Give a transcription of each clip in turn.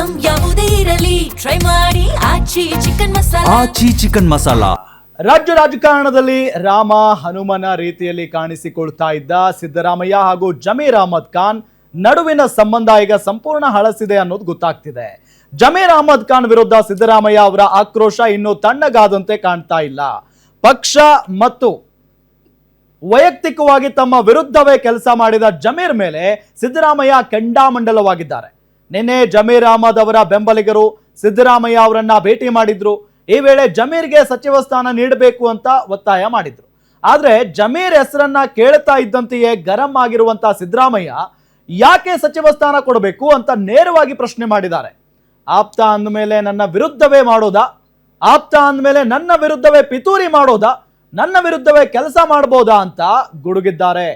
Item ಯಾವುದೇ ಇರಲಿ try ಮಾಡಿ ಆಚಿ ಚಿಕನ್ ಮಸಾಲಾ. ರಾಜ್ಯ ರಾಜಕಾರಣದಲ್ಲಿ ರಾಮ ಹನುಮನ ರೀತಿಯಲ್ಲಿ ಕಾಣಿಸಿಕೊಳ್ತಾ ಇದ್ದ ಸಿದ್ದರಾಮಯ್ಯ ಹಾಗೂ ಜಮೀರ್ ಅಹಮದ್ ಖಾನ್ ನಡುವಿನ ಸಂಬಂಧ ಈಗ ಸಂಪೂರ್ಣ ಹಳಸಿದೆ ಅನ್ನೋದು ಗೊತ್ತಾಗ್ತಿದೆ. ಜಮೀರ್ ಅಹಮದ್ ಖಾನ್ ವಿರುದ್ಧ ಸಿದ್ದರಾಮಯ್ಯ ಅವರ ಆಕ್ರೋಶ ಇನ್ನೂ ತಣ್ಣಗಾದಂತೆ ಕಾಣ್ತಾ ಇಲ್ಲ. ಪಕ್ಷ ಮತ್ತು ವೈಯಕ್ತಿಕವಾಗಿ ತಮ್ಮ ವಿರುದ್ಧವೇ ಕೆಲಸ ಮಾಡಿದ ಜಮೀರ್ ಮೇಲೆ ಸಿದ್ದರಾಮಯ್ಯ ಕೆಂಡಾಮಂಡಲವಾಗಿದ್ದಾರೆ. ನಿನ್ನೆ ಜಮೀರ್ ಅಹಮದ್ ಅವರ ಬೆಂಬಲಿಗರು ಸಿದ್ದರಾಮಯ್ಯ ಅವರನ್ನ ಭೇಟಿ ಮಾಡಿದ್ರು. ಈ ವೇಳೆ ಜಮೀರ್ಗೆ ಸಚಿವ ಸ್ಥಾನ ನೀಡಬೇಕು ಅಂತ ಒತ್ತಾಯ ಮಾಡಿದ್ರು. ಆದ್ರೆ ಜಮೀರ್ ಹೆಸರನ್ನ ಕೇಳ್ತಾ ಇದ್ದಂತೆಯೇ ಗರಂ ಆಗಿರುವಂತ ಸಿದ್ದರಾಮಯ್ಯ ಯಾಕೆ ಸಚಿವ ಸ್ಥಾನ ಕೊಡಬೇಕು ಅಂತ ನೇರವಾಗಿ ಪ್ರಶ್ನೆ ಮಾಡಿದ್ದಾರೆ. ಆಪ್ತ ಅಂದಮೇಲೆ ನನ್ನ ವಿರುದ್ಧವೇ ಮಾಡೋದಾ? ಆಪ್ತ ಅಂದಮೇಲೆ ನನ್ನ ವಿರುದ್ಧವೇ ಪಿತೂರಿ ಮಾಡೋದಾ? ನನ್ನ ವಿರುದ್ಧವೇ ಕೆಲಸ ಮಾಡಬಹುದಾ ಅಂತ ಗುಡುಗಿದ್ದಾರೆ.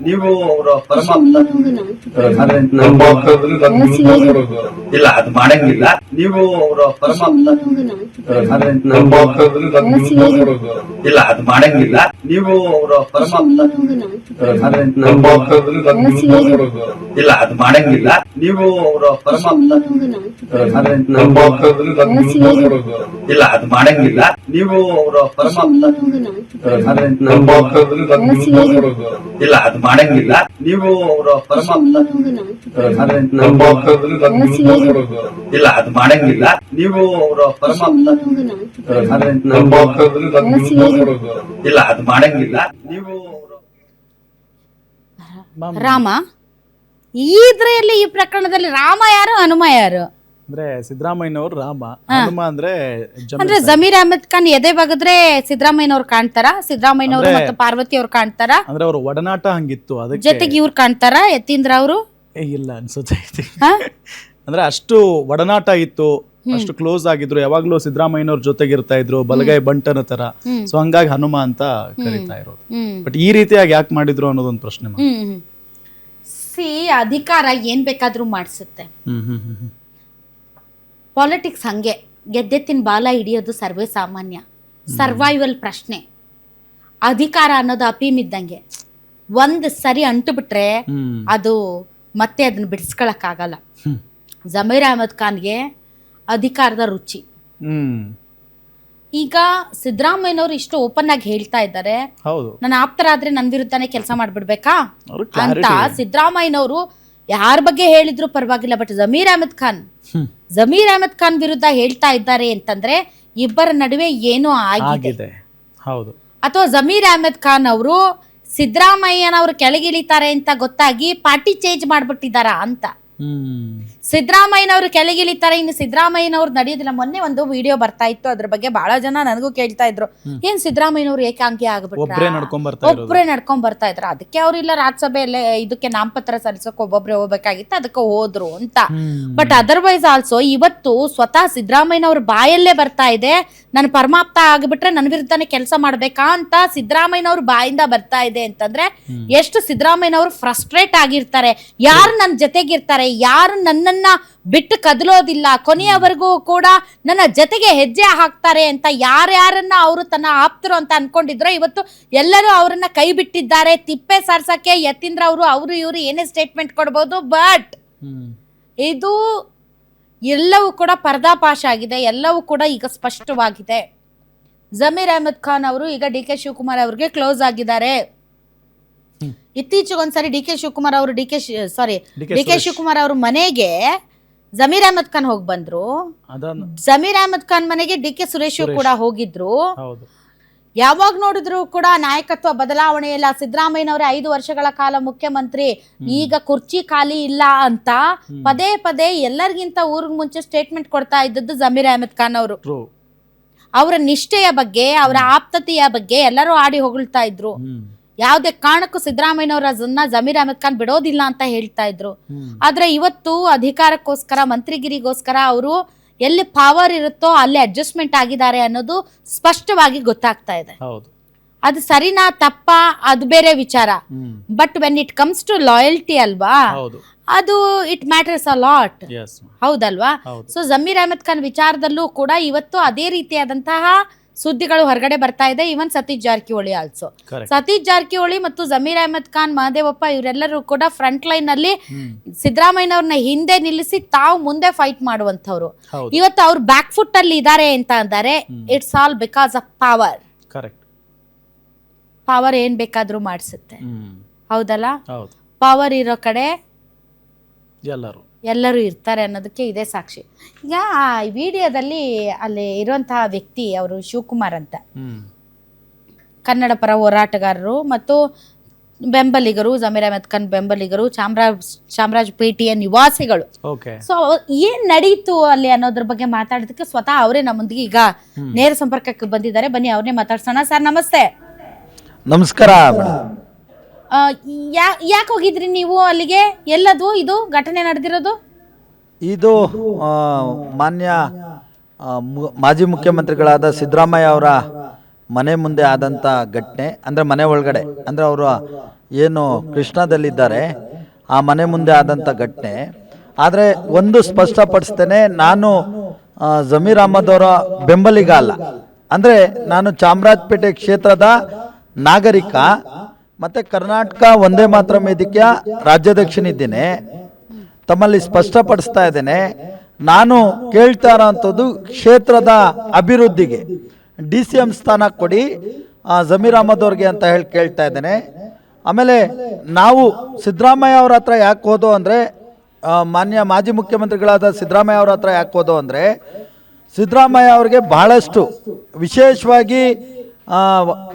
ನೀವು ಅವರ ಪರಮಾತ್ಮ ಇಲ್ಲ ಅದು ಮಾಡಂಗಿಲ್ಲ. ನೀವು ಅವರ ಪರಮಾತ್ಮ ಇಲ್ಲ ಅದು ಮಾಡಂಗಿಲ್ಲ. ನೀವು ಅವರ ಪರಮಾತ್ಮ ಇಲ್ಲ ಅದು ಮಾಡಂಗಿಲ್ಲ. ನೀವು ಅವರ ಪರಮಾತ್ಮ ಇಲ್ಲ ಅದು ಮಾಡಂಗಿಲ್ಲ. ನೀವು ಅವರ ಪರಮಾತ್ಮ ಇಲ್ಲ ಅದು ಮಾಡಂಗಿಲ್ಲ. ನೀವು ಅವರ ಪರಮಾತ್ಮ ಇಲ್ಲ ಅದು ಮಾಡಂಗಿಲ್ಲ. ನೀವು ಅವರ ಪರಮಾತ್ಮ ಇಲ್ಲ ಅದು ಮಾಡಂಗಿಲ್ಲ. ನೀವು ರಾಮ ಈ ಪ್ರಕರಣದಲ್ಲಿ ರಾಮ ಯಾರು ಹನುಮ ಯಾರು? ಅಂದ್ರೆ ಸಿದ್ದರಾಮಯ್ಯನವರು ರಾಮ, ಹನುಮ ಅಂದ್ರೆ ಜಮೀರ್ ಅಹಮದ್ ಖಾನ್ ಎದೆ ಬಗದ್ರೆ ಸಿದ್ದರಾಮಯ್ಯನವ್ರು ಕಾಣ್ತಾರ, ಸಿದ್ದರಾಮಯ್ಯನವರು ಮತ್ತು ಪಾರ್ವತಿ ಅವ್ರು ಕಾಣ್ತಾರ, ಅಂದ್ರೆ ಅವ್ರ ಒಡನಾಟ ಹಂಗಿತ್ತು. ಅದಕ್ಕೆ ಜೊತೆಗೆ ಇವ್ರು ಕಾಣ್ತಾರ ಯತೀಂದ್ರ ಅವರು ಇಲ್ಲ ಅನ್ಸುತ್ತೆ. ಅಂದ್ರೆ ಅಷ್ಟು ಒಡನಾಟ ಇತ್ತು, ಅಷ್ಟು ಕ್ಲೋಸ್ ಆಗಿದ್ರು, ಯಾವಾಗ್ಲೂ ಸಿದ್ದರಾಮಯ್ಯನವ್ರ ಜೊತೆಗಿರ್ತಾ ಇದ್ರು, ಬಲಗೈ ಬಂಟನ ತರ. ಸೊ ಹಂಗಾಗಿ ಹನುಮ ಅಂತ ಕರೀತಾ ಇರೋದು. ಬಟ್ ಈ ರೀತಿಯಾಗಿ ಯಾಕೆ ಮಾಡಿದ್ರು ಅನ್ನೋದೊಂದು ಪ್ರಶ್ನೆ. ಅಧಿಕಾರ ಏನ್ ಬೇಕಾದ್ರೂ ಮಾಡಿಸುತ್ತೆ. ಪಾಲಿಟಿಕ್ಸ್ ಹಂಗೆ ಗೆದ್ದೆತ್ತಿನ ಬಾಲ ಹಿಡಿಯೋದು ಸರ್ವೇ ಸಾಮಾನ್ಯ, ಸರ್ವೈವಲ್ ಪ್ರಶ್ನೆ. ಅಧಿಕಾರ ಅನ್ನೋದು ಅಪೀಮಿದ್ದಂಗೆ, ಒಂದ್ ಸರಿ ಅಂಟು ಬಿಟ್ರೆ ಅದು ಮತ್ತೆ ಅದನ್ನ ಬಿಡಿಸ್ಕೊಳಕ್ ಆಗಲ್ಲ. ಜಮೀರ್ ಅಹಮದ್ ಖಾನ್ಗೆ ಅಧಿಕಾರದ ರುಚಿ. ಈಗ ಸಿದ್ದರಾಮಯ್ಯನವರು ಇಷ್ಟು ಓಪನ್ ಆಗಿ ಹೇಳ್ತಾ ಇದ್ದಾರೆ, ನನ್ನ ಆಪ್ತರಾದ್ರೆ ನನ್ನ ವಿರುದ್ಧನೇ ಕೆಲಸ ಮಾಡ್ಬಿಡ್ಬೇಕಾ ಅಂತ. ಸಿದ್ದರಾಮಯ್ಯನವರು ಯಾರ ಬಗ್ಗೆ ಹೇಳಿದ್ರು ಪರವಾಗಿಲ್ಲ, ಬಟ್ ಜಮೀರ್ ಅಹಮದ್ ಖಾನ್ ವಿರುದ್ಧ ಹೇಳ್ತಾ ಇದ್ದಾರೆ ಅಂತಂದ್ರೆ ಇಬ್ಬರ ನಡುವೆ ಏನೋ ಆಗಿದೆ. ಅಥವಾ ಜಮೀರ್ ಅಹಮದ್ ಖಾನ್ ಅವರು ಸಿದ್ದರಾಮಯ್ಯನವರು ಕೆಳಗಿಳಿತಾರೆ ಅಂತ ಗೊತ್ತಾಗಿ ಪಾರ್ಟಿ ಚೇಂಜ್ ಮಾಡ್ಬಿಟ್ಟಿದಾರ ಅಂತ. ಸಿದ್ದರಾಮಯ್ಯನವರು ಕೆಳಗಿಳಿತಾರೆ, ಇನ್ನು ಸಿದ್ದರಾಮಯ್ಯನವ್ರು ನಡೆಯೋದಿಲ್ಲ. ಮೊನ್ನೆ ಒಂದು ವಿಡಿಯೋ ಬರ್ತಾ ಇತ್ತು, ಅದ್ರ ಬಗ್ಗೆ ಬಹಳ ಜನ ನನಗೂ ಕೇಳ್ತಾ ಇದ್ರು, ಏನ್ ಸಿದ್ದರಾಮಯ್ಯನವರು ಏಕಾಂಗಿ ಆಗ್ಬಿಟ್ರೆ ಒಬ್ರೇ ನಡ್ಕೊಂಡ್ ಬರ್ತಾ ಇದ್ರು, ಅದಕ್ಕೆ ಅವ್ರಿಲ್ಲ ರಾಜ್ಯಸಭೆಯಲ್ಲೇ ಇದಕ್ಕೆ ನಾಮಪತ್ರ ಸಲ್ಲಿಸೋಕೆ ಒಬ್ಬೊಬ್ರೆ ಹೋಗ್ಬೇಕಾಗಿತ್ತು, ಅದಕ್ಕೆ ಹೋದ್ರು ಅಂತ. ಬಟ್ ಅದರ್ವೈಸ್ ಆಲ್ಸೋ ಇವತ್ತು ಸ್ವತಃ ಸಿದ್ದರಾಮಯ್ಯನವ್ರ ಬಾಯಲ್ಲೇ ಬರ್ತಾ ಇದೆ, ನನ್ ಪರಮಾಪ್ತ ಆಗ್ಬಿಟ್ರೆ ನನ್ನ ವಿರುದ್ಧನೇ ಕೆಲಸ ಮಾಡ್ಬೇಕಾ ಅಂತ ಸಿದ್ದರಾಮಯ್ಯನವ್ರ ಬಾಯಿಂದ ಬರ್ತಾ ಇದೆ ಅಂತಂದ್ರೆ ಎಷ್ಟು ಸಿದ್ದರಾಮಯ್ಯನವ್ರು ಫ್ರಸ್ಟ್ರೇಟ್ ಆಗಿರ್ತಾರೆ. ಯಾರು ನನ್ನ ಜೊತೆಗಿರ್ತಾರೆ, ಯಾರು ನನ್ನನ್ನ ಬಿಟ್ಟು ಕದಲೋದಿಲ್ಲ, ಕೊನೆಯವರೆಗೂ ಕೂಡ ನನ್ನ ಜೊತೆಗೆ ಹೆಜ್ಜೆ ಹಾಕ್ತಾರೆ ಅಂತ ಯಾರ್ಯಾರನ್ನ ಅವರು ತನ್ನ ಆಪ್ತರು ಅಂತ ಅನ್ಕೊಂಡಿದ್ರು, ಇವತ್ತು ಎಲ್ಲರೂ ಅವರನ್ನ ಕೈ ಬಿಟ್ಟಿದ್ದಾರೆ. ತಿಪ್ಪೆ ಸಾರ್ಸಕ್ಕೆ ಯತೀಂದ್ರ ಅವರು ಇವರು ಏನೇ ಸ್ಟೇಟ್ಮೆಂಟ್ ಕೊಡ್ಬೋದು, ಬಟ್ ಇದು ಎಲ್ಲವೂ ಕೂಡ ಪರ್ದಾಪಾಶ ಆಗಿದೆ. ಎಲ್ಲವೂ ಕೂಡ ಈಗ ಸ್ಪಷ್ಟವಾಗಿದೆ. ಜಮೀರ್ ಅಹಮದ್ ಖಾನ್ ಅವರು ಈಗ ಡಿ ಕೆ ಶಿವಕುಮಾರ್ ಅವ್ರಿಗೆ ಕ್ಲೋಸ್ ಆಗಿದ್ದಾರೆ. ಇತ್ತೀಚೆಗೊಂದ್ಸರಿ ಡಿ ಕೆ ಶಿವಕುಮಾರ್ ಅವ್ರ ಮನೆಗೆ ಜಮೀರ್ ಅಹಮದ್ ಖಾನ್ ಹೋಗಿ ಬಂದ್ರು. ಜಮೀರ್ ಅಹಮದ್ ಖಾನ್ ಮನೆಗೆ ಡಿ ಕೆ ಸುರೇಶ್ ಕೂಡ ಹೋಗಿದ್ರು. ಯಾವಾಗ ನೋಡಿದ್ರು ಕೂಡ ನಾಯಕತ್ವ ಬದಲಾವಣೆ ಇಲ್ಲ, ಸಿದ್ದರಾಮಯ್ಯನವರೇ 5 ವರ್ಷಗಳ ಕಾಲ ಮುಖ್ಯಮಂತ್ರಿ, ಈಗ ಕುರ್ಚಿ ಖಾಲಿ ಇಲ್ಲ ಅಂತ ಪದೇ ಪದೇ ಎಲ್ಲರಿಗಿಂತ ಊರಿಗೆ ಮುಂಚೆ ಸ್ಟೇಟ್ಮೆಂಟ್ ಕೊಡ್ತಾ ಇದ್ದದ್ದು ಜಮೀರ್ ಅಹಮದ್ ಖಾನ್ ಅವರು. ಅವರ ನಿಷ್ಠೆಯ ಬಗ್ಗೆ, ಅವರ ಆಪ್ತತೆಯ ಬಗ್ಗೆ ಎಲ್ಲರೂ ಆಡಿ ಹೊಗಳ್ತಾ ಇದ್ರು. ಯಾವುದೇ ಕಾರಣಕ್ಕೂ ಸಿದ್ದರಾಮಯ್ಯನವರನ್ನ ಜಮೀರ್ ಅಹಮದ್ ಖಾನ್ ಬಿಡೋದಿಲ್ಲ ಅಂತ ಹೇಳ್ತಾ ಇದ್ರು. ಆದ್ರೆ ಇವತ್ತು ಅಧಿಕಾರಕ್ಕೋಸ್ಕರ, ಮಂತ್ರಿಗಿರಿಗೋಸ್ಕರ ಅವರು ಎಲ್ಲಿ ಪವರ್ ಇರುತ್ತೋ ಅಲ್ಲಿ ಅಡ್ಜಸ್ಟ್ಮೆಂಟ್ ಆಗಿದ್ದಾರೆ ಅನ್ನೋದು ಸ್ಪಷ್ಟವಾಗಿ ಗೊತ್ತಾಗ್ತಾ ಇದೆ. ಅದು ಸರಿನಾ ತಪ್ಪಾ ಅದು ಬೇರೆ ವಿಚಾರ, but when it comes to loyalty ಅಲ್ವಾ, ಅದು ಇಟ್ ಮ್ಯಾಟರ್ಸ್ ಅ ಲಾಟ್. ಹೌದಲ್ವಾ? ಸೊ ಜಮೀರ್ ಅಹಮದ್ ಖಾನ್ ವಿಚಾರದಲ್ಲೂ ಕೂಡ ಇವತ್ತು ಅದೇ ರೀತಿಯಾದಂತಹ ಸುದ್ದಿಗಳು ಹೊರಗಡೆ ಬರ್ತಾ ಇದೆ. Even Satish Jarkiholi also. Correct. Satish Jarkiholi ಮತ್ತು ಜಮೀರ್ ಅಹಮದ್ ಖಾನ್, ಮಹದೇವಪ್ಪ ಇವರೆಲ್ಲರೂ ಕೂಡ ಫ್ರಂಟ್ ಲೈನ್ ನಲ್ಲಿ ಸಿದ್ದರಾಮಯ್ಯನವ್ರನ್ನ ಹಿಂದೆ ನಿಲ್ಲಿಸಿ ತಾವು ಮುಂದೆ ಫೈಟ್ ಮಾಡುವಂತವ್ರು. ಹೌದು. ಇವತ್ತು ಅವ್ರು ಬ್ಯಾಕ್ ಫುಟ್ ಅಲ್ಲಿ ಇದ್ದಾರೆ ಅಂತ ಅಂದರೆ it's all because of power. Correct. Power ಏನ್ ಬೇಕಾದ್ರೂ ಮಾಡಿಸುತ್ತೆ, ಹೌದಲ್ಲ? ಹೌದು. ಪವರ್ ಇರೋ ಕಡೆ ಎಲ್ಲರೂ ಇರ್ತಾರೆ ಅನ್ನೋದಕ್ಕೆ ಇದೇ ಸಾಕ್ಷಿ. ಈಗ ಆ ವಿಡಿಯೋದಲ್ಲಿ ಅಲ್ಲಿ ಇರುವಂತಹ ವ್ಯಕ್ತಿ ಅವರು ಶಿವಕುಮಾರ್ ಅಂತ, ಕನ್ನಡ ಪರ ಹೋರಾಟಗಾರರು ಮತ್ತು ಬೆಂಬಲಿಗರು, ಜಮೀರ್ ಅಹಮದ್ ಖಾನ್ ಬೆಂಬಲಿಗರು, ಚಾಮರಾಜಪೇಟೆಯ ನಿವಾಸಿಗಳು. ಸೊ ಏನ್ ನಡೀತು ಅಲ್ಲಿ ಅನ್ನೋದ್ರ ಬಗ್ಗೆ ಮಾತಾಡೋದಕ್ಕೆ ಸ್ವತಃ ಅವರೇ ನಮ್ಮೊಂದಿಗೆ ಈಗ ನೇರ ಸಂಪರ್ಕಕ್ಕೆ ಬಂದಿದ್ದಾರೆ. ಬನ್ನಿ ಅವ್ರನ್ನೇ ಮಾತಾಡ್ಸೋಣ. ಸರ್ ನಮಸ್ತೆ. ನಮಸ್ಕಾರ. ಯಾಕೆ ಹೋಗಿದ್ರಿ ನೀವು ಅಲ್ಲಿಗೆ? ಎಲ್ಲದು ಇದು ಘಟನೆ ನಡೆದಿರೋದು? ಇದು ಮಾನ್ಯ ಮಾಜಿ ಮುಖ್ಯಮಂತ್ರಿಗಳಾದ ಸಿದ್ದರಾಮಯ್ಯ ಅವರ ಮನೆ ಮುಂದೆ ಆದಂಥ ಘಟನೆ, ಅಂದರೆ ಮನೆ ಒಳಗಡೆ, ಅಂದರೆ ಅವರು ಏನು ಕೃಷ್ಣದಲ್ಲಿದ್ದಾರೆ ಆ ಮನೆ ಮುಂದೆ ಆದಂಥ ಘಟನೆ. ಆದರೆ ಒಂದು ಸ್ಪಷ್ಟಪಡಿಸ್ತೇನೆ, ನಾನು ಜಮೀರ್ ಅಹಮದ್ ಅವರ ಬೆಂಬಲಿಗ ಅಲ್ಲ. ಅಂದರೆ ನಾನು ಚಾಮರಾಜಪೇಟೆ ಕ್ಷೇತ್ರದ ನಾಗರಿಕ ಮತ್ತು ಕರ್ನಾಟಕ ಒಂದೇ ಮಾತ್ರ ವೇದಿಕೆಯ ರಾಜ್ಯಾಧ್ಯಕ್ಷನಿದ್ದೇನೆ. ತಮ್ಮಲ್ಲಿ ಸ್ಪಷ್ಟಪಡಿಸ್ತಾ ಇದ್ದೇನೆ, ನಾನು ಕೇಳ್ತಾ ಇರೋಂಥದ್ದು ಕ್ಷೇತ್ರದ ಅಭಿವೃದ್ಧಿಗೆ DCM ಸ್ಥಾನ ಕೊಡಿ ಜಮೀರ್ ಅಹಮದ್ ಅವ್ರಿಗೆ ಅಂತ ಹೇಳಿ ಕೇಳ್ತಾ ಇದ್ದೇನೆ. ಆಮೇಲೆ ನಾವು ಸಿದ್ದರಾಮಯ್ಯ ಅವ್ರ ಹತ್ರ ಯಾಕೆ ಹೋದೋ ಅಂದರೆ, ಮಾನ್ಯ ಮಾಜಿ ಮುಖ್ಯಮಂತ್ರಿಗಳಾದ ಸಿದ್ದರಾಮಯ್ಯ ಅವ್ರ ಹತ್ರ ಯಾಕೆ ಹೋದೋ ಅಂದರೆ, ಸಿದ್ದರಾಮಯ್ಯ ಅವ್ರಿಗೆ ಬಹಳಷ್ಟು ವಿಶೇಷವಾಗಿ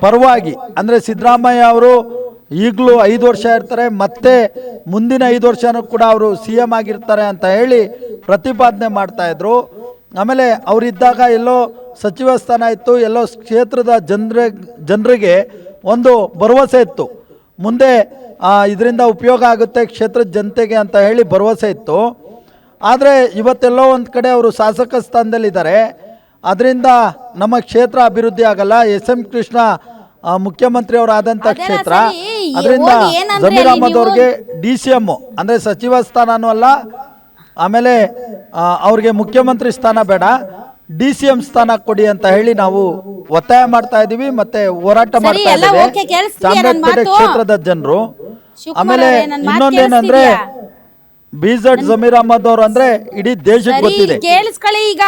ಪರವಾಗಿ, ಅಂದರೆ ಸಿದ್ದರಾಮಯ್ಯ ಅವರು ಈಗಲೂ 5 ವರ್ಷ ಇರ್ತಾರೆ, ಮತ್ತೆ ಮುಂದಿನ 5 ವರ್ಷನೂ ಕೂಡ ಅವರು CM ಆಗಿರ್ತಾರೆ ಅಂತ ಹೇಳಿ ಪ್ರತಿಪಾದನೆ ಮಾಡ್ತಾಯಿದ್ರು. ಆಮೇಲೆ ಅವರಿದ್ದಾಗ ಎಲ್ಲೋ ಸಚಿವ ಸ್ಥಾನ ಇತ್ತು, ಎಲ್ಲೋ ಕ್ಷೇತ್ರದ ಜನರಿಗೆ ಒಂದು ಭರವಸೆ ಇತ್ತು, ಮುಂದೆ ಇದರಿಂದ ಉಪಯೋಗ ಆಗುತ್ತೆ ಕ್ಷೇತ್ರದ ಜನತೆಗೆ ಅಂತ ಹೇಳಿ ಭರವಸೆ ಇತ್ತು. ಆದರೆ ಇವತ್ತೆಲ್ಲೋ ಒಂದು ಕಡೆ ಅವರು ಶಾಸಕ ಸ್ಥಾನದಲ್ಲಿದ್ದಾರೆ, ಅದರಿಂದ ನಮ್ಮ ಕ್ಷೇತ್ರ ಅಭಿವೃದ್ಧಿ ಆಗಲ್ಲ. SM ಕೃಷ್ಣ ಮುಖ್ಯಮಂತ್ರಿ ಅವರಾದಂಥ ಕ್ಷೇತ್ರ, ಅದರಿಂದ ಜಮೀರ್ ಅಹಮದ್ ಅವ್ರಿಗೆ DCM ಅಂದರೆ ಸಚಿವ ಸ್ಥಾನನೂ ಅಲ್ಲ, ಆಮೇಲೆ ಅವ್ರಿಗೆ ಮುಖ್ಯಮಂತ್ರಿ ಸ್ಥಾನ ಬೇಡ, DCM ಸ್ಥಾನ ಕೊಡಿ ಅಂತ ಹೇಳಿ ನಾವು ಒತ್ತಾಯ ಮಾಡ್ತಾ ಇದ್ದೀವಿ, ಮತ್ತೆ ಹೋರಾಟ ಮಾಡ್ತಾ ಇದ್ದೀವಿ ಚಾಮರಾಜಪೇಟೆ ಕ್ಷೇತ್ರದ ಜನರು. ಆಮೇಲೆ ಇನ್ನೊಂದೇನಂದ್ರೆ, BZ ಜಮೀರ್ ಅಹಮದ್ ಅವರು ಅಂದ್ರೆ ಇಡೀ ದೇಶಕ್ಕೆ ಗೊತ್ತಿದೆ. ಕೇಳಿಸ್ಕೊಳ್ಳಿ, ಈಗ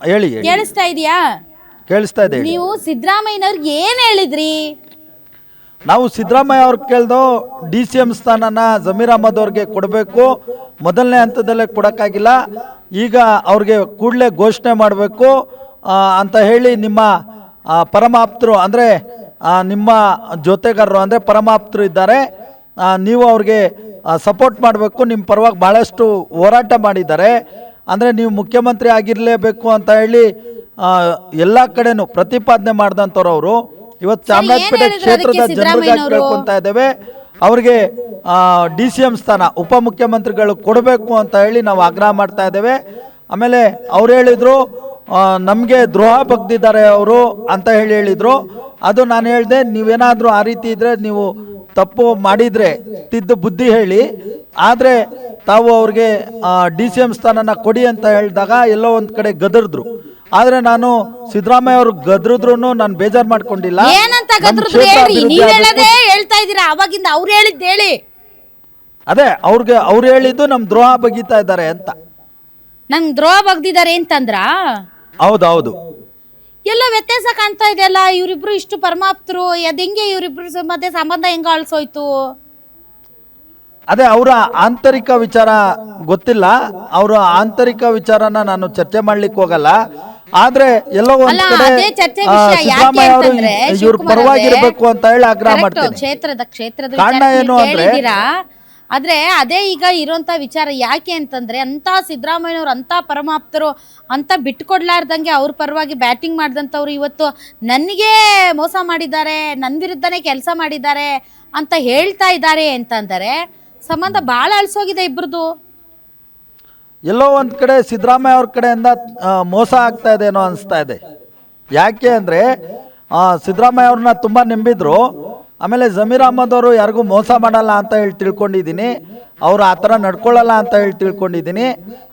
ಹೇಳಿ. ಕೇಳಿಸ್ತಾ ಇದೆಯಾ? ಕೇಳಿಸ್ತಾ ಇದೆ. ನೀವು ಸಿದ್ದರಾಮಯ್ಯನವ್ರಿಗೆ ಏನ್ ಹೇಳಿದ್ರಿ? ನಾವು ಸಿದ್ದರಾಮಯ್ಯ ಅವ್ರಿಗೆ ಕೇಳ್ದೋ DCM ಸ್ಥಾನನ ಜಮೀರ್ ಅಹಮದ್ ಅವ್ರಿಗೆ ಕೊಡಬೇಕು, ಮೊದಲನೇ ಹಂತದಲ್ಲೇ ಕೊಡೋಕ್ಕಾಗಿಲ್ಲ, ಈಗ ಅವ್ರಿಗೆ ಕೂಡಲೇ ಘೋಷಣೆ ಮಾಡಬೇಕು ಅಂತ ಹೇಳಿ ನಿಮ್ಮ ಪರಮಾಪ್ತರು ಅಂದರೆ ನಿಮ್ಮ ಜೊತೆಗಾರರು ಅಂದರೆ ಪರಮಾಪ್ತರು ಇದ್ದಾರೆ, ನೀವು ಅವ್ರಿಗೆ ಸಪೋರ್ಟ್ ಮಾಡಬೇಕು, ನಿಮ್ಮ ಪರವಾಗಿ ಭಾಳಷ್ಟು ಹೋರಾಟ ಮಾಡಿದ್ದಾರೆ. ಅಂದರೆ ನೀವು ಮುಖ್ಯಮಂತ್ರಿ ಆಗಿರಲೇಬೇಕು ಅಂತ ಹೇಳಿ ಎಲ್ಲ ಕಡೆನೂ ಪ್ರತಿಪಾದನೆ ಮಾಡಿದಂಥವ್ರು ಅವರು. ಇವತ್ತು ಚಾಮರಾಜಪೇಟೆ ಕ್ಷೇತ್ರದ ಜನರಿಗೆ ಕೇಳ್ಕೊತಾ ಇದ್ದೇವೆ, ಅವ್ರಿಗೆ DCM ಸ್ಥಾನ ಉಪಮುಖ್ಯಮಂತ್ರಿಗಳು ಕೊಡಬೇಕು ಅಂತ ಹೇಳಿ ನಾವು ಆಗ್ರಹ ಮಾಡ್ತಾ ಇದ್ದೇವೆ. ಆಮೇಲೆ ಅವ್ರು ಹೇಳಿದರು ನಮಗೆ ದ್ರೋಹ ಬಗ್ದಿದ್ದಾರೆ ಅವರು ಅಂತ ಹೇಳಿದರು. ಅದು ನಾನು ಹೇಳಿದೆ, ನೀವೇನಾದರೂ ಆ ರೀತಿ ಇದ್ದರೆ ನೀವು ತಪ್ಪು ಮಾಡಿದರೆ ತಿದ್ದು ಬುದ್ಧಿ ಹೇಳಿ, ಆದರೆ ತಾವು ಅವ್ರಿಗೆ DCM ಸ್ಥಾನನ ಕೊಡಿ ಅಂತ ಹೇಳಿದಾಗ ಎಲ್ಲೋ ಒಂದು ಕಡೆ ಗದರಿದ್ರು. ಆದರೆ ನಾನು ಸಿದ್ದರಾಮಯ್ಯ ಅವ್ರು ಗದ್ರಿದ್ರು ನಾನು ಬೇಜಾರು ಮಾಡ್ಕೊಂಡಿಲ್ಲ. ಅದೇ ಅವ್ರು ಹೇಳಿದ್ದು ನಮ್ ದ್ರೋಹ ಬಗೀತಾ ಇದ್ದಾರೆ ಅಂತ. ನಂಗ್ ದ್ರೋಹ ಬಗ್ದಿದ್ದಾರೆ ಅಂತಂದ್ರ? ಹೌದೌದು. ಎಲ್ಲ ವ್ಯತ್ಯಾಸ ಕಾಣ್ತಾ ಇದೆಯಲ್ಲ, ಇವರಿಬ್ರು ಇಷ್ಟು ಪರಮಾಪ್ತರು, ಹೆಂಗೆ ಇವರಿಬ್ರು ಮಧ್ಯೆ ಸಂಬಂಧ ಹೆಂಗ ಅಳ್ಸೋಯ್ತು? ಅದೇ ಅವರ ಆಂತರಿಕ ವಿಚಾರ ಗೊತ್ತಿಲ್ಲ, ಅವರ ಆಂತರಿಕ ವಿಚಾರನ ನಾನು ಚರ್ಚೆ ಮಾಡ್ಲಿಕ್ಕೆ ಹೋಗಲ್ಲ. ಆದ್ರೆ ಎಲ್ಲೋ ಒಂದ್ ಕಡೆ ಸಿದ್ದರಾಮಯ್ಯ ಅವರು ಇವ್ರ ಪರವಾಗಿರ್ಬೇಕು ಅಂತ ಹೇಳಿ ಆಗ್ರಹ ಮಾಡ್ತೇನೆ. ಕ್ಷೇತ್ರದ ಕಾರಣ ಏನು ಅಂದ್ರೆ, ಆದ್ರೆ ಅದೇ ಈಗ ಇರುವಂತ ವಿಚಾರ ಯಾಕೆ ಅಂತಂದ್ರೆ, ಅಂತ ಸಿದ್ದರಾಮಯ್ಯನವ್ರು ಅಂತ ಪರಮಾಪ್ತರು ಅಂತ ಬಿಟ್ಕೊಡ್ಲಾರ್ದಂಗೆ ಅವ್ರ ಪರವಾಗಿ ಬ್ಯಾಟಿಂಗ್ ಮಾಡಿದಂಥವ್ರು ಇವತ್ತು ನನಗೆ ಮೋಸ ಮಾಡಿದ್ದಾರೆ, ನನ್ನ ವಿರುದ್ಧನೇ ಕೆಲಸ ಮಾಡಿದ್ದಾರೆ ಅಂತ ಹೇಳ್ತಾ ಇದ್ದಾರೆ ಅಂತಂದರೆ ಸಂಬಂಧ ಬಹಳ ಅಳ್ಸೋಗಿದೆ ಇಬ್ರದ್ದು. ಎಲ್ಲೋ ಒಂದ್ ಕಡೆ ಸಿದ್ದರಾಮಯ್ಯ ಅವ್ರ ಕಡೆಯಿಂದ ಮೋಸ ಆಗ್ತಾ ಇದೆ ಏನೋ ಅನಿಸ್ತಾ ಇದೆ. ಯಾಕೆ ಅಂದ್ರೆ ಸಿದ್ದರಾಮಯ್ಯ ಅವ್ರನ್ನ ತುಂಬಾ ನಂಬಿದ್ರು, ಆಮೇಲೆ ಜಮೀರ್ ಅಹಮದ್ ಅವರು ಯಾರಿಗೂ ಮೋಸ ಮಾಡಲ್ಲ ಅಂತ ಹೇಳಿ ತಿಳ್ಕೊಂಡಿದ್ದೀನಿ. ಅವ್ರು ಆ ಥರ ನಡ್ಕೊಳ್ಳಲ್ಲ ಅಂತ ಹೇಳಿ ತಿಳ್ಕೊಂಡಿದ್ದೀನಿ.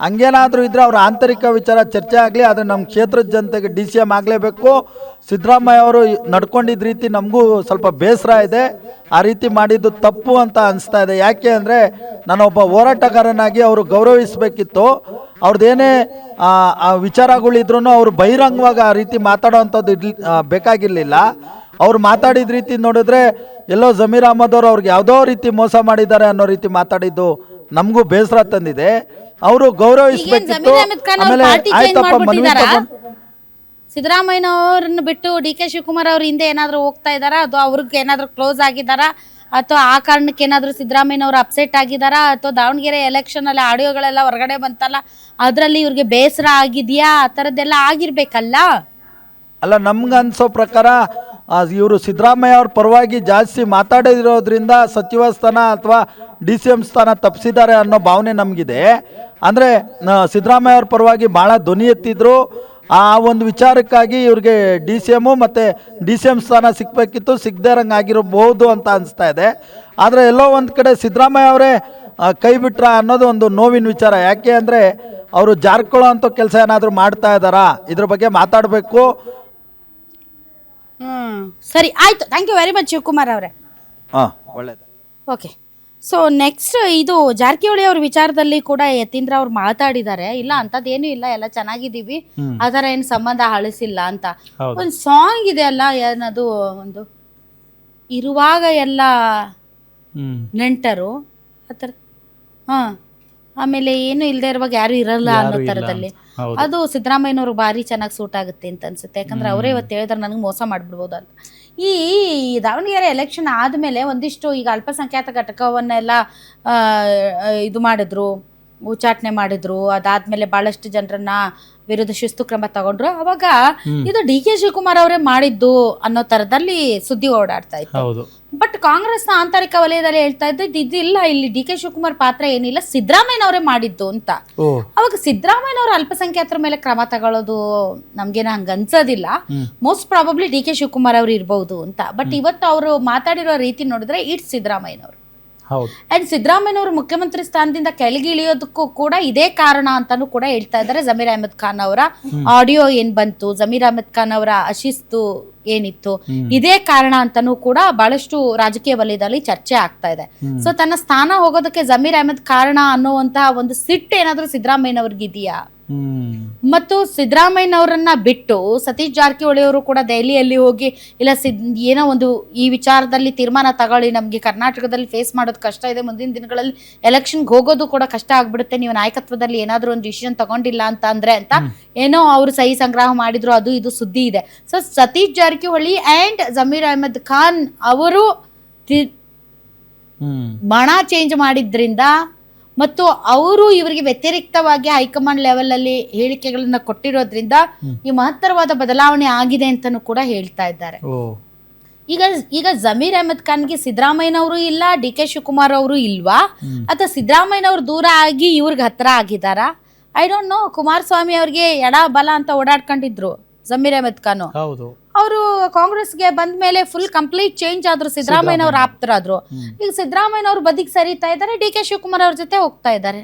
ಹಂಗೇನಾದರೂ ಇದ್ದರೆ ಅವ್ರ ಆಂತರಿಕ ವಿಚಾರ ಚರ್ಚೆ ಆಗಲಿ, ಆದರೆ ನಮ್ಮ ಕ್ಷೇತ್ರದ ಜನತೆಗೆ DCM ಆಗಲೇಬೇಕು. ಸಿದ್ದರಾಮಯ್ಯ ಅವರು ನಡ್ಕೊಂಡಿದ್ದ ರೀತಿ ನಮಗೂ ಸ್ವಲ್ಪ ಬೇಸರ ಇದೆ. ಆ ರೀತಿ ಮಾಡಿದ್ದು ತಪ್ಪು ಅಂತ ಅನಿಸ್ತಾ ಇದೆ. ಯಾಕೆ ಅಂದರೆ ನಾನೊಬ್ಬ ಹೋರಾಟಗಾರನಾಗಿ ಅವರು ಗೌರವಿಸಬೇಕಿತ್ತು. ಅವ್ರದ್ದೇನೇ ವಿಚಾರಗಳಿದ್ರೂ ಅವರು ಬಹಿರಂಗವಾಗಿ ಆ ರೀತಿ ಮಾತಾಡೋವಂಥದ್ದು ಬೇಕಾಗಿರಲಿಲ್ಲ. ಅವ್ರು ಮಾತಾಡಿದ ರೀತಿ ನೋಡಿದ್ರೆ ಎಲ್ಲೋ ಜಮೀರ್ ಅಹಮದ್ ಅವರು ಅವ್ರಿಗೆ ಯಾವುದೋ ರೀತಿ ಮೋಸ ಮಾಡಿದ್ದಾರೆ ಅನ್ನೋ ರೀತಿ ಮಾತಾಡಿದ್ದು ನಮಗೂ ಬೇಸರ ತಂದಿದೆ. ಅವರು ಗೌರವಿಸಬೇಕಿತ್ತು. ಆಮೇಲೆ ಆಯ್ತಪ್ಪ ಮನವಿ ತಗೊಂಡು ಸಿದ್ದರಾಮಯ್ಯನವ್ರನ್ನ ಬಿಟ್ಟು DK ಶಿವಕುಮಾರ್ ಅವ್ರ ಹಿಂದೆ ಏನಾದ್ರು ಹೋಗ್ತಾ ಇದಾರಾ, ಅದು ಅವ್ರಿಗೆ ಏನಾದ್ರು ಕ್ಲೋಸ್ ಆಗಿದಾರಾ, ಅಥವಾ ಆ ಕಾರಣಕ್ಕೆ ಏನಾದ್ರು ಸಿದ್ದರಾಮಯ್ಯನವ್ರು ಅಪ್ಸೆಟ್ ಆಗಿದಾರಾ, ಅಥವಾ ದಾವಣಗೆರೆ ಎಲೆಕ್ಷನ್ ಅಲ್ಲಿ ಆಡಿಯೋಗಳೆಲ್ಲ ಹೊರಗಡೆ ಬಂತಲ್ಲ ಅದರಲ್ಲಿ ಇವ್ರಿಗೆ ಬೇಸರ ಆಗಿದೆಯಾ, ಆ ಥರದ್ದೆಲ್ಲ ಆಗಿರ್ಬೇಕಲ್ಲ. ಅಲ್ಲ, ನಮ್ಗೆ ಅನ್ಸೋ ಪ್ರಕಾರ ಇವರು ಸಿದ್ದರಾಮಯ್ಯ ಅವ್ರ ಪರವಾಗಿ ಜಾಸ್ತಿ ಮಾತಾಡಿರೋದ್ರಿಂದ ಸಚಿವ ಸ್ಥಾನ ಅಥವಾ DCM ಸ್ಥಾನ ತಪ್ಪಿಸಿದ್ದಾರೆ ಅನ್ನೋ ಭಾವನೆ ನಮಗಿದೆ. ಅಂದರೆ ಸಿದ್ದರಾಮಯ್ಯ ಅವ್ರ ಪರವಾಗಿ ಭಾಳ ಧ್ವನಿ ಎತ್ತಿದ್ರು. ಆ ಒಂದು ವಿಚಾರಕ್ಕಾಗಿ ಇವ್ರಿಗೆ DCM ಮತ್ತು DCM ಸ್ಥಾನ ಸಿಕ್ಕಬೇಕಿತ್ತು, ಸಿಗದೇ ಇರಂಗೆ ಆಗಿರಬಹುದು ಅಂತ ಅನಿಸ್ತಾ ಇದೆ. ಆದರೆ ಎಲ್ಲೋ ಒಂದು ಕಡೆ ಸಿದ್ದರಾಮಯ್ಯ ಅವರೇ ಕೈ ಬಿಟ್ರ ಅನ್ನೋದು ಒಂದು ನೋವಿನ ವಿಚಾರ. ಯಾಕೆ ಅಂದರೆ ಅವರು ಜಾರ್ಕೊಳ್ಳೋ ಅಂಥ ಕೆಲಸ ಏನಾದರೂ ಮಾಡ್ತಾ ಇದ್ದಾರಾ, ಇದ್ರ ಬಗ್ಗೆ ಮಾತಾಡಬೇಕು. ಸರಿ, ಆಯ್ತು. Thank you very much Shivakumar ಅವರೇ. ಒಳ್ಳೇದು. ಓಕೆ, ಸೊ ನೆಕ್ಸ್ಟ್ ಇದು ಜಾರಕಿಹೊಳಿ ಅವ್ರ ವಿಚಾರದಲ್ಲಿ ಕೂಡ ಯತೀಂದ್ರ ಅವ್ರು ಮಾತಾಡಿದ್ದಾರೆ. ಇಲ್ಲ ಅಂಥದ್ದೇನು ಇಲ್ಲ, ಎಲ್ಲ ಚೆನ್ನಾಗಿದ್ದೀವಿ, ಆ ಥರ ಏನು ಸಂಬಂಧ ಹಳಿಸಿಲ್ಲ ಅಂತ. ಒಂದು ಸಾಂಗ್ ಇದೆ ಅಲ್ಲ, ಏನದು, ಒಂದು ಇರುವಾಗ ಎಲ್ಲ ನೆಂಟರು ಆ ಥರ, ಆಮೇಲೆ ಏನು ಇಲ್ಲದೆ ಇರುವಾಗ ಯಾರು ಇರಲ್ಲ ಅನ್ನೋ ಥರದಲ್ಲಿ. ಅದು ಸಿದ್ದರಾಮಯ್ಯನವ್ರಿಗೆ ಭಾರಿ ಚೆನ್ನಾಗಿ ಸೂಟ್ ಆಗುತ್ತೆ ಅಂತ ಅನ್ಸುತ್ತೆ. ಯಾಕಂದ್ರೆ ಅವರೇ ಇವತ್ತು ಹೇಳಿದ್ರೆ ನನಗೆ ಮೋಸ ಮಾಡ್ಬಿಡ್ಬೋದು ಅಂತ. ಈ ದಾವಣಗೆರೆ ಎಲೆಕ್ಷನ್ ಆದಮೇಲೆ ಒಂದಿಷ್ಟು ಈಗ ಅಲ್ಪಸಂಖ್ಯಾತ ಘಟಕವನ್ನೆಲ್ಲ ಇದು ಮಾಡಿದ್ರು, ಉಚ್ಚಾಟನೆ ಮಾಡಿದ್ರು. ಅದಾದ್ಮೇಲೆ ಬಹಳಷ್ಟು ಜನರನ್ನ ವಿರುದ್ಧ ಶಿಸ್ತು ಕ್ರಮ ತಗೊಂಡ್ರು. ಅವಾಗ ಇದು DK ಶಿವಕುಮಾರ್ ಅವರೇ ಮಾಡಿದ್ದು ಅನ್ನೋ ತರದಲ್ಲಿ ಸುದ್ದಿ ಓಡಾಡ್ತಾ ಇತ್ತು. ಬಟ್ ಕಾಂಗ್ರೆಸ್ನ ಆಂತರಿಕ ವಲಯದಲ್ಲಿ ಹೇಳ್ತಾ ಇದ್ದು ಇದಿಲ್ಲ, ಇಲ್ಲಿ DK ಶಿವಕುಮಾರ್ ಪಾತ್ರ ಏನಿಲ್ಲ, ಸಿದ್ದರಾಮಯ್ಯನವರೇ ಮಾಡಿದ್ದು ಅಂತ. ಅವಾಗ ಸಿದ್ದರಾಮಯ್ಯನವರು ಅಲ್ಪಸಂಖ್ಯಾತರ ಮೇಲೆ ಕ್ರಮ ತಗೊಳ್ಳೋದು ನಮ್ಗೇನ ಹಂಗ ಅನ್ಸೋದಿಲ್ಲ. ಮೋಸ್ಟ್ ಪ್ರಾಬಬ್ಲಿ DK ಶಿವಕುಮಾರ್ ಅವ್ರು ಇರ್ಬಹುದು ಅಂತ. ಬಟ್ ಇವತ್ತು ಅವರು ಮಾತಾಡಿರೋ ರೀತಿ ನೋಡಿದ್ರೆ ಇಟ್ಸ್ ಸಿದ್ದರಾಮಯ್ಯನವರು. ಅಂಡ್ ಸಿದ್ದರಾಮಯ್ಯನವರು ಮುಖ್ಯಮಂತ್ರಿ ಸ್ಥಾನದಿಂದ ಕೆಳಗಿಳಿಯೋದಕ್ಕೂ ಕೂಡ ಇದೇ ಕಾರಣ ಅಂತಾನು ಕೂಡ ಹೇಳ್ತಾ ಇದ್ದಾರೆ. ಜಮೀರ್ ಅಹಮದ್ ಖಾನ್ ಅವರ ಆಡಿಯೋ ಏನ್ ಬಂತು, ಜಮೀರ್ ಅಹಮದ್ ಖಾನ್ ಅವರ ಅಶಿಸ್ತು ಏನಿತ್ತು, ಇದೇ ಕಾರಣ ಅಂತಾನು ಕೂಡ ಬಹಳಷ್ಟು ರಾಜಕೀಯ ವಲಯದಲ್ಲಿ ಚರ್ಚೆ ಆಗ್ತಾ ಇದೆ. ಸೊ ತನ್ನ ಸ್ಥಾನ ಹೋಗೋದಕ್ಕೆ ಜಮೀರ್ ಅಹಮದ್ ಕಾರಣ ಅನ್ನುವಂತಹ ಒಂದು ಸಿಟ್ಟು ಏನಾದ್ರೂ ಸಿದ್ದರಾಮಯ್ಯನವ್ರಿಗಿದೆಯಾ? ಮತ್ತು ಸಿದ್ದರಾಮಯ್ಯನವರನ್ನ ಬಿಟ್ಟು ಸತೀಶ್ ಜಾರಕಿಹೊಳಿ ಅವರು ಕೂಡ ದೆಹಲಿಯಲ್ಲಿ ಹೋಗಿ ಇಲ್ಲ ಏನೋ ಒಂದು ಈ ವಿಚಾರದಲ್ಲಿ ತೀರ್ಮಾನ ತಗೊಳ್ಳಿ, ನಮ್ಗೆ ಕರ್ನಾಟಕದಲ್ಲಿ ಫೇಸ್ ಮಾಡೋದು ಕಷ್ಟ ಇದೆ, ಮುಂದಿನ ದಿನಗಳಲ್ಲಿ ಎಲೆಕ್ಷನ್ಗೆ ಹೋಗೋದು ಕೂಡ ಕಷ್ಟ ಆಗ್ಬಿಡುತ್ತೆ, ನೀವು ನಾಯಕತ್ವದಲ್ಲಿ ಏನಾದ್ರೂ ಒಂದು ಡಿಸಿಷನ್ ತಗೊಂಡಿಲ್ಲ ಅಂತ ಅಂದ್ರೆ ಅಂತ ಏನೋ ಅವರು ಸಹಿ ಸಂಗ್ರಹ ಮಾಡಿದ್ರು, ಅದು ಇದು ಸುದ್ದಿ ಇದೆ. ಸೊ ಸತೀಶ್ ಜಾರಕಿಹೊಳಿ ಅಂಡ್ ಜಮೀರ್ ಅಹಮದ್ ಖಾನ್ ಅವರು ಬಣ ಚೇಂಜ್ ಮಾಡಿದ್ರಿಂದ ಮತ್ತು ಅವರು ಇವರಿಗೆ ವ್ಯತಿರಿಕ್ತವಾಗಿ ಹೈಕಮಾಂಡ್ ಲೆವೆಲ್ ಅಲ್ಲಿ ಹೇಳಿಕೆಗಳನ್ನ ಕೊಟ್ಟಿರೋದ್ರಿಂದ ಈ ಮಹತ್ತರವಾದ ಬದಲಾವಣೆ ಆಗಿದೆ ಅಂತಾನು ಕೂಡ ಹೇಳ್ತಾ ಇದ್ದಾರೆ. ಈಗ ಜಮೀರ್ ಅಹಮದ್ ಖಾನ್ಗೆ ಸಿದ್ದರಾಮಯ್ಯನವರು ಇಲ್ಲ, DK ಶಿವಕುಮಾರ್ ಅವರು ಇಲ್ವಾ, ಅಥವಾ ಸಿದ್ದರಾಮಯ್ಯನವರು ದೂರ ಆಗಿ ಇವ್ರಿಗೆ ಹತ್ರ ಆಗಿದಾರಾ? I don't know. ಕುಮಾರಸ್ವಾಮಿ ಅವ್ರಿಗೆ ಎಡ ಬಲ ಅಂತ ಓಡಾಡ್ಕೊಂಡಿದ್ರು ಜಮೀರ್ ಅಹಮದ್ ಖಾನ್. ಅವರು ಕಾಂಗ್ರೆಸ್ಗೆ ಬಂದ ಮೇಲೆ ಫುಲ್ ಕಂಪ್ಲೀಟ್ ಚೇಂಜ್ ಆದ್ರು, ಸಿದ್ದರಾಮಯ್ಯನವ್ರು ಆಪ್ತರಾದ್ರು. ಈಗ ಸಿದ್ದರಾಮಯ್ಯನವ್ರು ಬದಿಗೆ ಸರಿತಾ ಇದ್ದಾರೆ, DK ಶಿವಕುಮಾರ್ ಅವ್ರ ಜೊತೆ ಹೋಗ್ತಾ ಇದ್ದಾರೆ.